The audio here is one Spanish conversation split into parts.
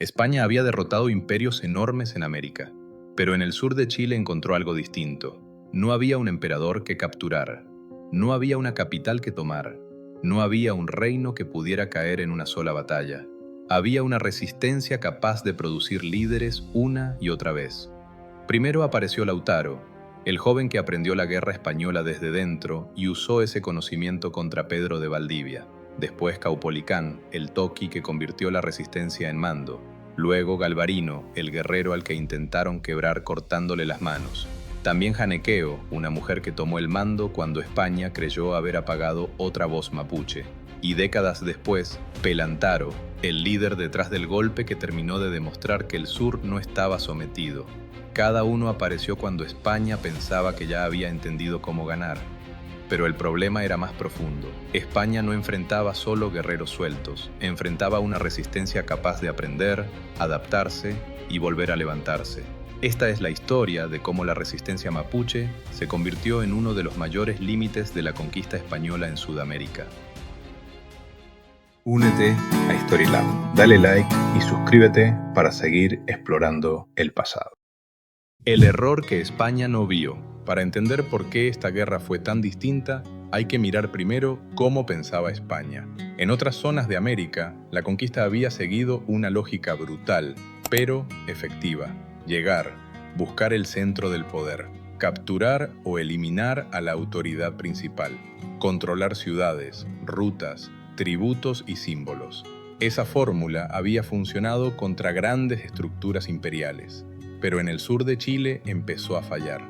España había derrotado imperios enormes en América, pero en el sur de Chile encontró algo distinto. No había un emperador que capturar, no había una capital que tomar, no había un reino que pudiera caer en una sola batalla. Había una resistencia capaz de producir líderes una y otra vez. Primero apareció Lautaro, el joven que aprendió la guerra española desde dentro y usó ese conocimiento contra Pedro de Valdivia. Después Caupolicán, el toqui que convirtió la resistencia en mando. Luego Galvarino, el guerrero al que intentaron quebrar cortándole las manos. También Janequeo, una mujer que tomó el mando cuando España creyó haber apagado otra voz mapuche. Y décadas después, Pelantaro, el líder detrás del golpe que terminó de demostrar que el sur no estaba sometido. Cada uno apareció cuando España pensaba que ya había entendido cómo ganar. Pero el problema era más profundo. España no enfrentaba solo guerreros sueltos, enfrentaba una resistencia capaz de aprender, adaptarse y volver a levantarse. Esta es la historia de cómo la resistencia mapuche se convirtió en uno de los mayores límites de la conquista española en Sudamérica. Únete a Storylab, dale like y suscríbete para seguir explorando el pasado. El error que España no vio. Para entender por qué esta guerra fue tan distinta, hay que mirar primero cómo pensaba España. En otras zonas de América, la conquista había seguido una lógica brutal, pero efectiva. Llegar, buscar el centro del poder, capturar o eliminar a la autoridad principal, controlar ciudades, rutas, tributos y símbolos. Esa fórmula había funcionado contra grandes estructuras imperiales, pero en el sur de Chile empezó a fallar,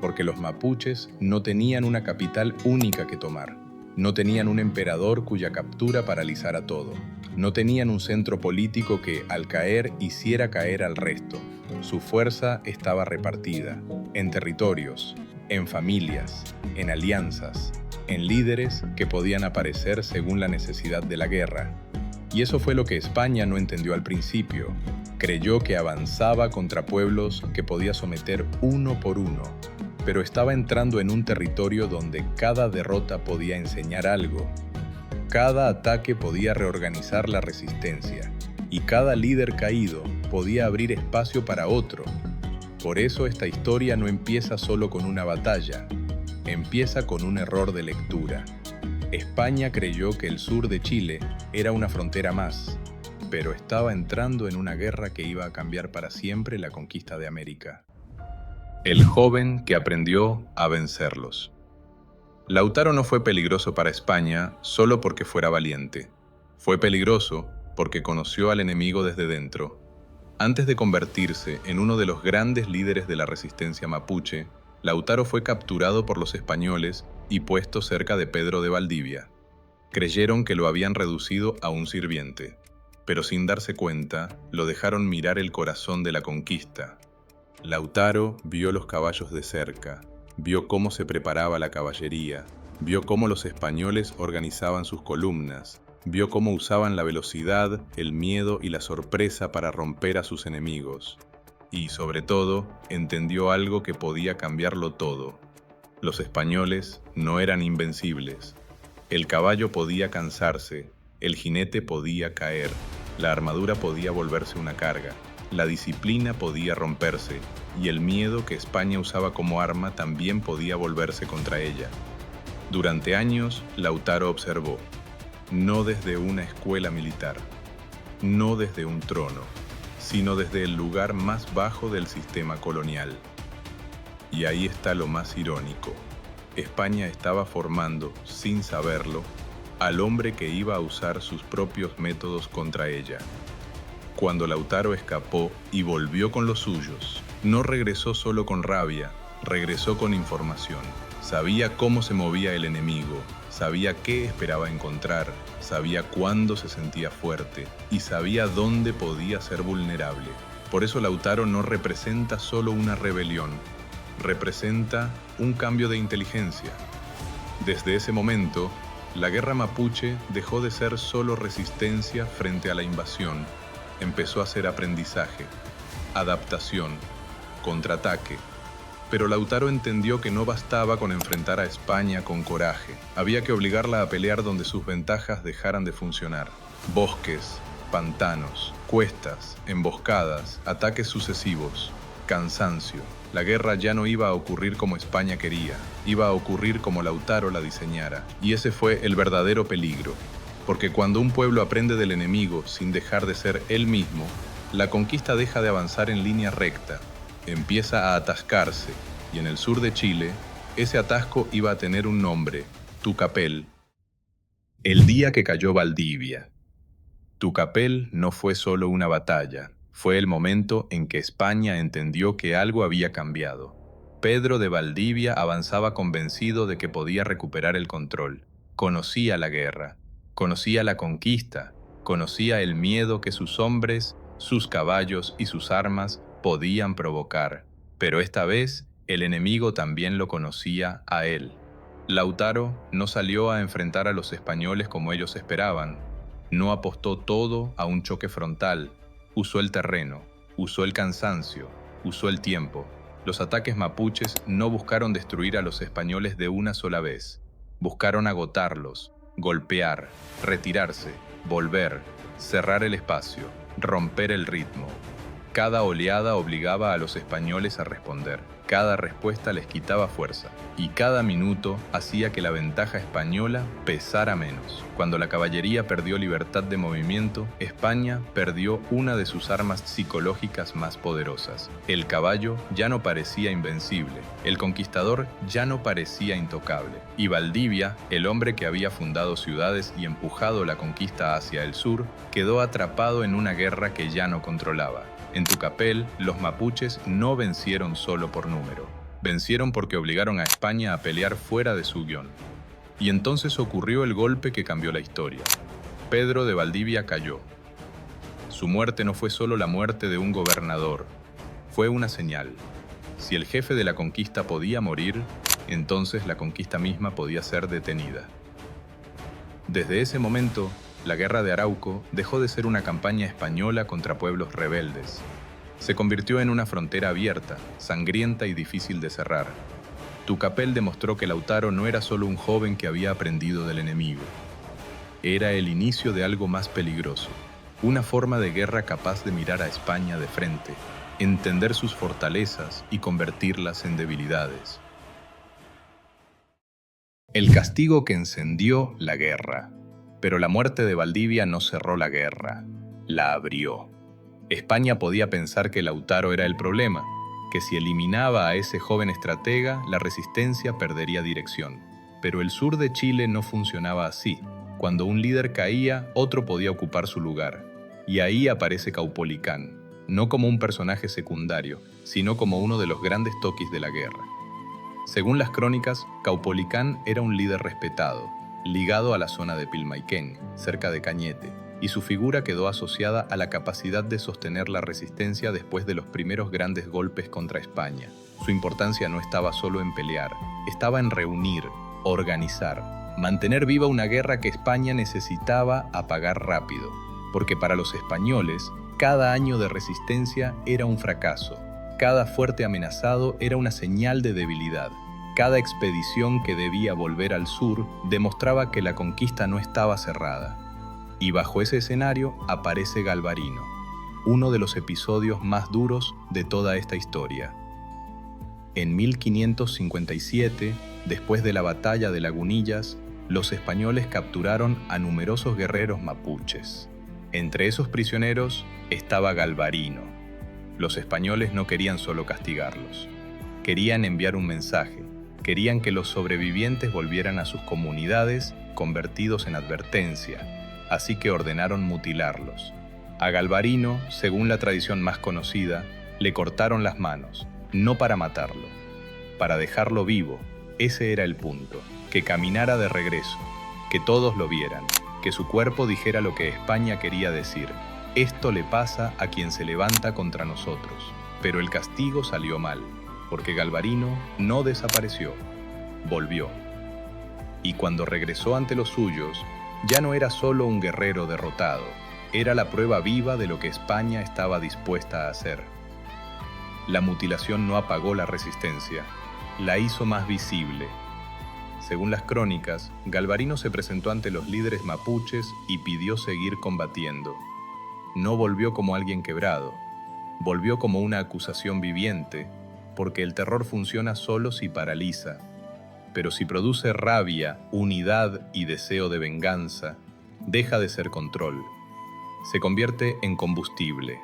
porque los mapuches no tenían una capital única que tomar, no tenían un emperador cuya captura paralizara todo, no tenían un centro político que, al caer, hiciera caer al resto. Su fuerza estaba repartida, en territorios, en familias, en alianzas, en líderes que podían aparecer según la necesidad de la guerra. Y eso fue lo que España no entendió al principio. Creyó que avanzaba contra pueblos que podía someter uno por uno, pero estaba entrando en un territorio donde cada derrota podía enseñar algo. Cada ataque podía reorganizar la resistencia, y cada líder caído podía abrir espacio para otro. Por eso esta historia no empieza solo con una batalla, empieza con un error de lectura. España creyó que el sur de Chile era una frontera más, pero estaba entrando en una guerra que iba a cambiar para siempre la conquista de América. El joven que aprendió a vencerlos. Lautaro no fue peligroso para España solo porque fuera valiente. Fue peligroso porque conoció al enemigo desde dentro. Antes de convertirse en uno de los grandes líderes de la resistencia mapuche, Lautaro fue capturado por los españoles y puesto cerca de Pedro de Valdivia. Creyeron que lo habían reducido a un sirviente, pero sin darse cuenta, lo dejaron mirar el corazón de la conquista. Lautaro vio los caballos de cerca, vio cómo se preparaba la caballería, vio cómo los españoles organizaban sus columnas, vio cómo usaban la velocidad, el miedo y la sorpresa para romper a sus enemigos. Y, sobre todo, entendió algo que podía cambiarlo todo. Los españoles no eran invencibles. El caballo podía cansarse, el jinete podía caer, la armadura podía volverse una carga, la disciplina podía romperse, y el miedo que España usaba como arma también podía volverse contra ella. Durante años, Lautaro observó, no desde una escuela militar, no desde un trono, sino desde el lugar más bajo del sistema colonial. Y ahí está lo más irónico. España estaba formando, sin saberlo, al hombre que iba a usar sus propios métodos contra ella. Cuando Lautaro escapó y volvió con los suyos, no regresó solo con rabia, regresó con información. Sabía cómo se movía el enemigo, sabía qué esperaba encontrar, sabía cuándo se sentía fuerte y sabía dónde podía ser vulnerable. Por eso Lautaro no representa solo una rebelión, representa un cambio de inteligencia. Desde ese momento, la guerra mapuche dejó de ser solo resistencia frente a la invasión, empezó a ser aprendizaje, adaptación, contraataque. Pero Lautaro entendió que no bastaba con enfrentar a España con coraje. Había que obligarla a pelear donde sus ventajas dejaran de funcionar. Bosques, pantanos, cuestas, emboscadas, ataques sucesivos, cansancio. La guerra ya no iba a ocurrir como España quería, iba a ocurrir como Lautaro la diseñara. Y ese fue el verdadero peligro, porque cuando un pueblo aprende del enemigo sin dejar de ser él mismo, la conquista deja de avanzar en línea recta, empieza a atascarse, y en el sur de Chile, ese atasco iba a tener un nombre: Tucapel. El día que cayó Valdivia. Tucapel no fue solo una batalla, fue el momento en que España entendió que algo había cambiado. Pedro de Valdivia avanzaba convencido de que podía recuperar el control. Conocía la guerra, conocía la conquista, conocía el miedo que sus hombres, sus caballos y sus armas podían provocar. Pero esta vez, el enemigo también lo conocía a él. Lautaro no salió a enfrentar a los españoles como ellos esperaban. No apostó todo a un choque frontal. Usó el terreno, usó el cansancio, usó el tiempo. Los ataques mapuches no buscaron destruir a los españoles de una sola vez. Buscaron agotarlos, golpear, retirarse, volver, cerrar el espacio, romper el ritmo. Cada oleada obligaba a los españoles a responder. Cada respuesta les quitaba fuerza, y cada minuto hacía que la ventaja española pesara menos. Cuando la caballería perdió libertad de movimiento, España perdió una de sus armas psicológicas más poderosas. El caballo ya no parecía invencible, el conquistador ya no parecía intocable, y Valdivia, el hombre que había fundado ciudades y empujado la conquista hacia el sur, quedó atrapado en una guerra que ya no controlaba. En Tucapel, los mapuches no vencieron solo por número. Vencieron porque obligaron a España a pelear fuera de su guión. Y entonces ocurrió el golpe que cambió la historia. Pedro de Valdivia cayó. Su muerte no fue solo la muerte de un gobernador, fue una señal. Si el jefe de la conquista podía morir, entonces la conquista misma podía ser detenida. Desde ese momento, la Guerra de Arauco dejó de ser una campaña española contra pueblos rebeldes. Se convirtió en una frontera abierta, sangrienta y difícil de cerrar. Tucapel demostró que Lautaro no era solo un joven que había aprendido del enemigo. Era el inicio de algo más peligroso, una forma de guerra capaz de mirar a España de frente, entender sus fortalezas y convertirlas en debilidades. El castigo que encendió la guerra. Pero la muerte de Valdivia no cerró la guerra, la abrió. España podía pensar que Lautaro era el problema, que si eliminaba a ese joven estratega, la resistencia perdería dirección. Pero el sur de Chile no funcionaba así. Cuando un líder caía, otro podía ocupar su lugar. Y ahí aparece Caupolicán, no como un personaje secundario, sino como uno de los grandes toquis de la guerra. Según las crónicas, Caupolicán era un líder respetado, ligado a la zona de Pilmaiquén, cerca de Cañete, y su figura quedó asociada a la capacidad de sostener la resistencia después de los primeros grandes golpes contra España. Su importancia no estaba solo en pelear, estaba en reunir, organizar, mantener viva una guerra que España necesitaba apagar rápido, porque para los españoles, cada año de resistencia era un fracaso, cada fuerte amenazado era una señal de debilidad. Cada expedición que debía volver al sur demostraba que la conquista no estaba cerrada. Y bajo ese escenario aparece Galvarino, uno de los episodios más duros de toda esta historia. En 1557, después de la batalla de Lagunillas, los españoles capturaron a numerosos guerreros mapuches. Entre esos prisioneros estaba Galvarino. Los españoles no querían solo castigarlos, querían enviar un mensaje. Querían que los sobrevivientes volvieran a sus comunidades convertidos en advertencia, así que ordenaron mutilarlos. A Galvarino, según la tradición más conocida, le cortaron las manos, no para matarlo, para dejarlo vivo. Ese era el punto, que caminara de regreso, que todos lo vieran, que su cuerpo dijera lo que España quería decir. Esto le pasa a quien se levanta contra nosotros. Pero el castigo salió mal, porque Galvarino no desapareció, volvió. Y cuando regresó ante los suyos, ya no era solo un guerrero derrotado, era la prueba viva de lo que España estaba dispuesta a hacer. La mutilación no apagó la resistencia, la hizo más visible. Según las crónicas, Galvarino se presentó ante los líderes mapuches y pidió seguir combatiendo. no volvió como alguien quebrado, volvió como una acusación viviente, porque el terror funciona solo si paraliza, pero si produce rabia, unidad y deseo de venganza, deja de ser control, se convierte en combustible.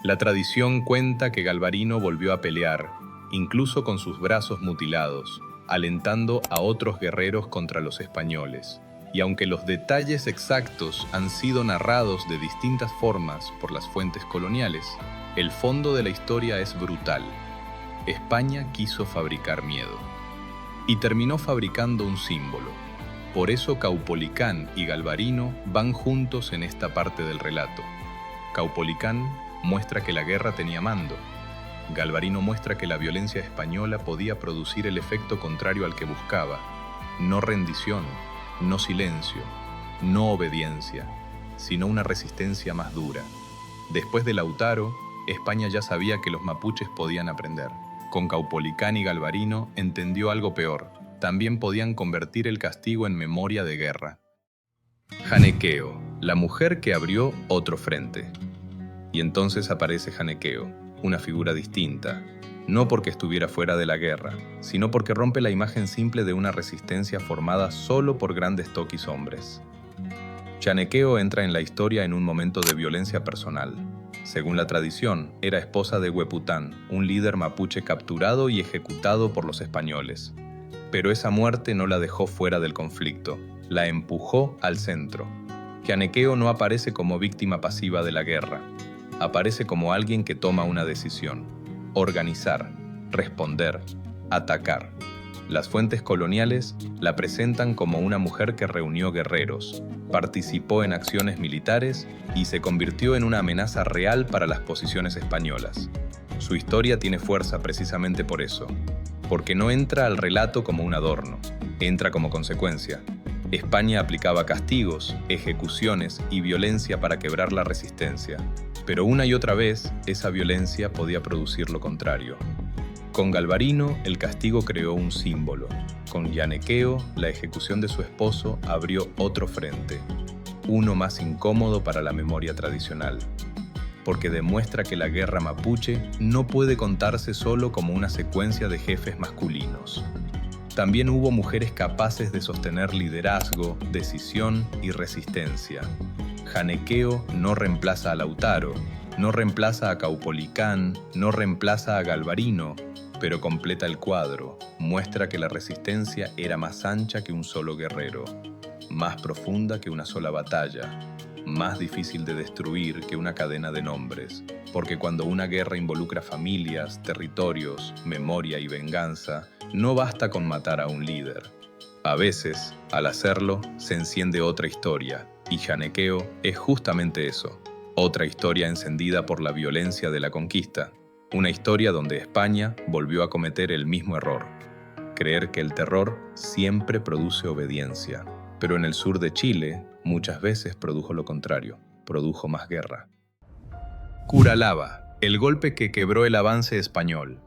La tradición cuenta que Galvarino volvió a pelear, incluso con sus brazos mutilados, alentando a otros guerreros contra los españoles. Y aunque los detalles exactos han sido narrados de distintas formas por las fuentes coloniales, el fondo de la historia es brutal. España quiso fabricar miedo. Y terminó fabricando un símbolo. Por eso Caupolicán y Galvarino van juntos en esta parte del relato. Caupolicán muestra que la guerra tenía mando. Galvarino muestra que la violencia española podía producir el efecto contrario al que buscaba. No rendición, no silencio, no obediencia, sino una resistencia más dura. Después de Lautaro, España ya sabía que los mapuches podían aprender. Con Caupolicán y Galvarino entendió algo peor. También podían convertir el castigo en memoria de guerra. Janequeo, la mujer que abrió otro frente. Y entonces aparece Janequeo, una figura distinta, no porque estuviera fuera de la guerra, sino porque rompe la imagen simple de una resistencia formada solo por grandes toquis hombres. Janequeo entra en la historia en un momento de violencia personal. Según la tradición, era esposa de Huepután, un líder mapuche capturado y ejecutado por los españoles. Pero esa muerte no la dejó fuera del conflicto, la empujó al centro. Janequeo no aparece como víctima pasiva de la guerra, aparece como alguien que toma una decisión: organizar, responder, atacar. Las fuentes coloniales la presentan como una mujer que reunió guerreros, participó en acciones militares y se convirtió en una amenaza real para las posiciones españolas. Su historia tiene fuerza precisamente por eso, porque no entra al relato como un adorno, entra como consecuencia. España aplicaba castigos, ejecuciones y violencia para quebrar la resistencia, pero una y otra vez esa violencia podía producir lo contrario. Con Galvarino, el castigo creó un símbolo. Con Janequeo, la ejecución de su esposo abrió otro frente, uno más incómodo para la memoria tradicional, porque demuestra que la guerra mapuche no puede contarse solo como una secuencia de jefes masculinos. También hubo mujeres capaces de sostener liderazgo, decisión y resistencia. Janequeo no reemplaza a Lautaro, no reemplaza a Caupolicán, no reemplaza a Galvarino, pero completa el cuadro, muestra que la resistencia era más ancha que un solo guerrero, más profunda que una sola batalla, más difícil de destruir que una cadena de nombres, porque cuando una guerra involucra familias, territorios, memoria y venganza, no basta con matar a un líder. A veces, al hacerlo, se enciende otra historia, y Janequeo es justamente eso, otra historia encendida por la violencia de la conquista, una historia donde España volvió a cometer el mismo error, creer que el terror siempre produce obediencia, pero en el sur de Chile muchas veces produjo lo contrario, produjo más guerra. Curalaba, el golpe que quebró el avance español.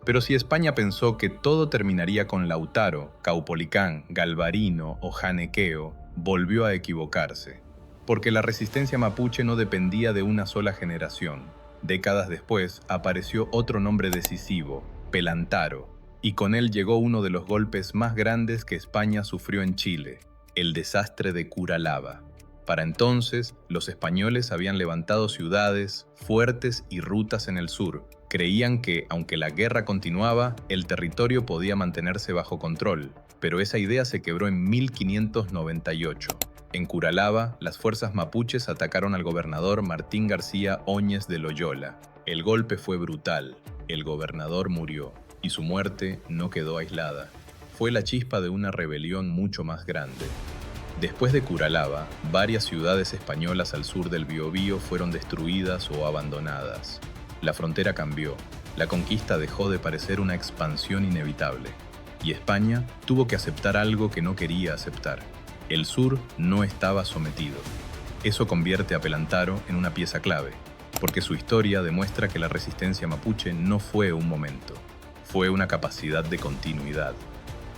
Pero si España pensó que todo terminaría con Lautaro, Caupolicán, Galvarino o Janequeo, volvió a equivocarse, porque la resistencia mapuche no dependía de una sola generación. Décadas después apareció otro nombre decisivo, Pelantaro, y con él llegó uno de los golpes más grandes que España sufrió en Chile, el desastre de Curalaba. Para entonces, los españoles habían levantado ciudades, fuertes y rutas en el sur. Creían que, aunque la guerra continuaba, el territorio podía mantenerse bajo control, pero esa idea se quebró en 1598. En Curalaba, las fuerzas mapuches atacaron al gobernador Martín García Óñez de Loyola. El golpe fue brutal, el gobernador murió, y su muerte no quedó aislada. Fue la chispa de una rebelión mucho más grande. Después de Curalaba, varias ciudades españolas al sur del Biobío fueron destruidas o abandonadas. La frontera cambió, la conquista dejó de parecer una expansión inevitable, y España tuvo que aceptar algo que no quería aceptar. El sur no estaba sometido. Eso convierte a Pelantaro en una pieza clave, porque su historia demuestra que la resistencia mapuche no fue un momento, fue una capacidad de continuidad.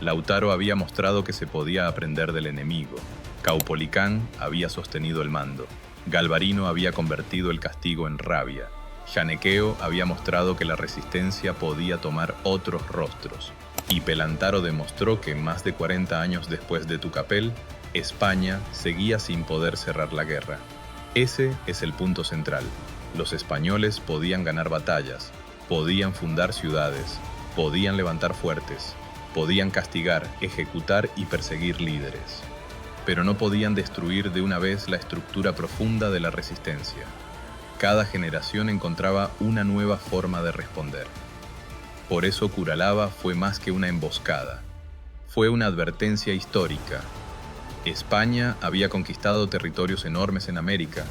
Lautaro había mostrado que se podía aprender del enemigo, Caupolicán había sostenido el mando, Galvarino había convertido el castigo en rabia. Janequeo había mostrado que la resistencia podía tomar otros rostros. Y Pelantaro demostró que más de 40 años después de Tucapel, España seguía sin poder cerrar la guerra. Ese es el punto central. Los españoles podían ganar batallas, podían fundar ciudades, podían levantar fuertes, podían castigar, ejecutar y perseguir líderes. Pero no podían destruir de una vez la estructura profunda de la resistencia. Cada generación encontraba una nueva forma de responder. Por eso Curalaba fue más que una emboscada. Fue una advertencia histórica. España había conquistado territorios enormes en América,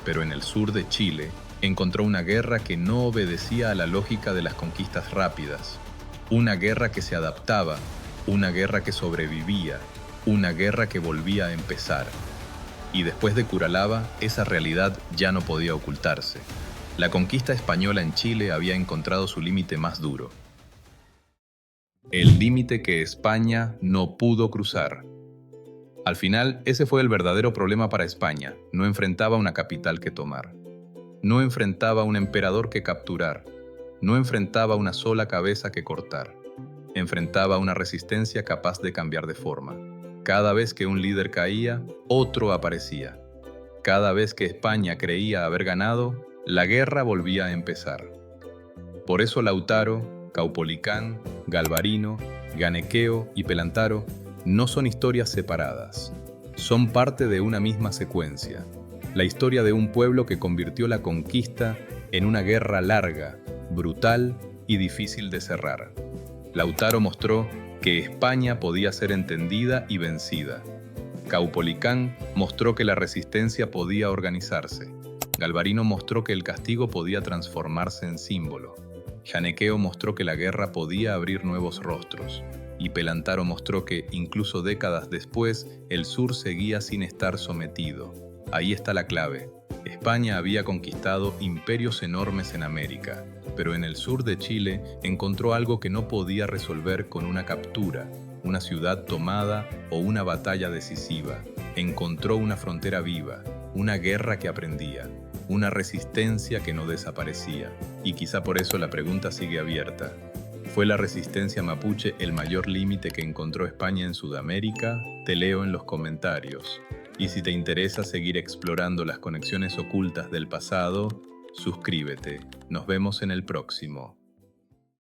pero en el sur de Chile encontró una guerra que no obedecía a la lógica de las conquistas rápidas. Una guerra que se adaptaba, una guerra que sobrevivía, una guerra que volvía a empezar. Y después de Curalaba, esa realidad ya no podía ocultarse. La conquista española en Chile había encontrado su límite más duro. El límite que España no pudo cruzar. Al final, ese fue el verdadero problema para España. No enfrentaba una capital que tomar. No enfrentaba un emperador que capturar. No enfrentaba una sola cabeza que cortar. Enfrentaba una resistencia capaz de cambiar de forma. Cada vez que un líder caía, otro aparecía. Cada vez que España creía haber ganado, la guerra volvía a empezar. Por eso Lautaro, Caupolicán, Galvarino, Janequeo y Pelantaro no son historias separadas. Son parte de una misma secuencia. La historia de un pueblo que convirtió la conquista en una guerra larga, brutal y difícil de cerrar. Lautaro mostró que España podía ser entendida y vencida. Caupolicán mostró que la resistencia podía organizarse. Galvarino mostró que el castigo podía transformarse en símbolo. Janequeo mostró que la guerra podía abrir nuevos rostros. Y Pelantaro mostró que, incluso décadas después, el sur seguía sin estar sometido. Ahí está la clave. España había conquistado imperios enormes en América, pero en el sur de Chile encontró algo que no podía resolver con una captura, una ciudad tomada o una batalla decisiva. Encontró una frontera viva, una guerra que aprendía, una resistencia que no desaparecía. Y quizá por eso la pregunta sigue abierta. ¿Fue la resistencia mapuche el mayor límite que encontró España en Sudamérica? Te leo en los comentarios. Y si te interesa seguir explorando las conexiones ocultas del pasado, suscríbete. Nos vemos en el próximo.